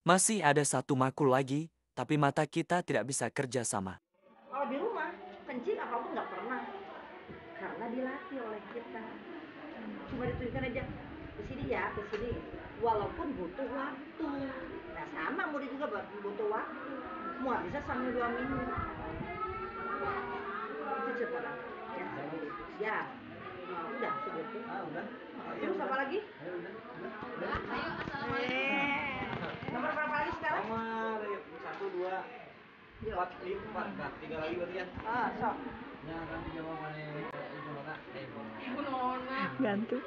Masih ada satu makul lagi, tapi mata kita tidak bisa kerja sama. Kalau di rumah, kencing apapun nggak pernah. Karena dilatih oleh kita. Cuma ditunjukkan aja, ke sini ya, ke sini. Walaupun butuh waktu. Nah sama murid juga butuh waktu. Mau bisa sampai 2 minggu. Itu cedera. Ya. Ya. Nah, udah segitu. Udah. Terus apa lagi? Udah. Ayo, assalamualaikum. Nomor berapa lagi sekarang? Nomor 1, 2, 4, 5, 4, 3 lagi berarti kan? Sok. Ya nanti jawabannya Ibu Nona. Ibu Nona. Ganti.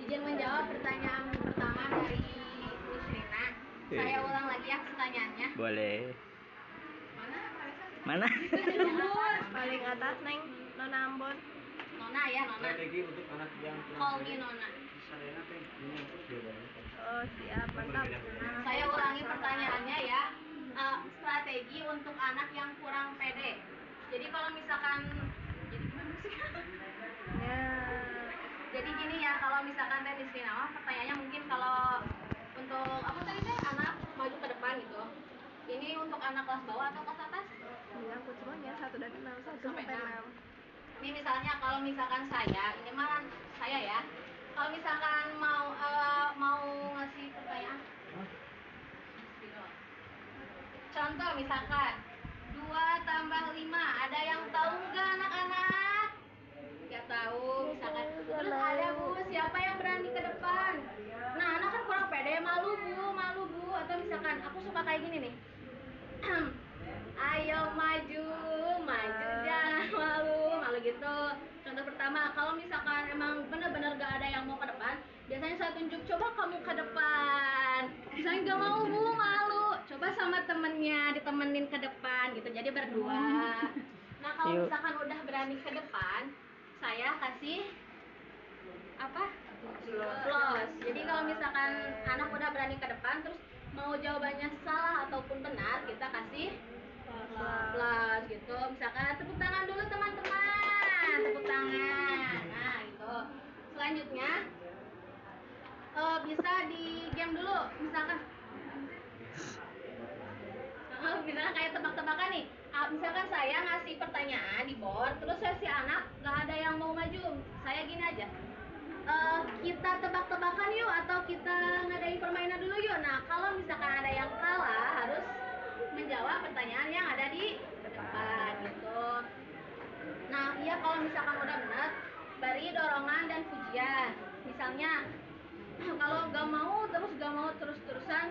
Izin menjawab pertanyaan pertama dari Miss Rina. Saya ulang lagi ya pertanyaannya. Boleh. Mana? Mana? Paling atas, Neng. Nona Ambon. Nona ya, Nona. Strategi untuk anak yang Call me Nona. Sarena teh ini terus jawabannya. Oh, siap, mantap. Saya ulangi pertanyaannya ya. Strategi untuk anak yang kurang pede. Jadi kalau misalkan jadi gimana sih? Ya. Jadi gini ya, kalau misalkan teh di sini pertanyaannya mungkin kalau untuk apa tadi teh anak maju ke depan gitu. Ini untuk anak kelas bawah atau kelas atas? Menyangkut semuanya 1 dan 6, 1 sampai 6. Ini misalnya kalau misalkan saya, ini mah saya ya. Kalau misalkan mau ngasih pertanyaan. Contoh misalkan 2 tambah 5, ada yang tahu nggak anak-anak? Nggak tahu, misalkan. Terus ada Bu, siapa yang berani ke depan? Nah, anak kan kurang pede, malu Bu, atau misalkan aku suka kayak gini nih. Ayo maju, jangan malu gitu. Contoh pertama, kalau misalkan emang benar-benar gak ada yang mau ke depan, biasanya saya tunjuk, coba kamu ke depan. Misalnya gak mau Bu, malu, coba sama temennya ditemenin ke depan gitu, jadi berdua. Nah kalau misalkan udah berani ke depan, saya kasih apa? Plus. Jadi kalau misalkan anak udah berani ke depan, terus mau jawabannya salah ataupun benar, kita kasih plus gitu. Misalkan tepuk tangan dulu teman-teman, tepuk tangan. Nah gitu. Selanjutnya bisa di game dulu, misalkan. Misalkan kayak tebak-tebakan nih. Misalkan saya ngasih pertanyaan di board, terus saya si anak nggak ada yang mau maju. Saya gini aja. Kita tebak-tebakan yuk atau kita ngadain permainan dulu yuk. Nah kalau misalkan ada yang kalah harus menjawab pertanyaan yang ada di depan gitu. Nah iya kalau misalkan udah benar, beri dorongan dan pujian. Misalnya kalau gak mau terus-terusan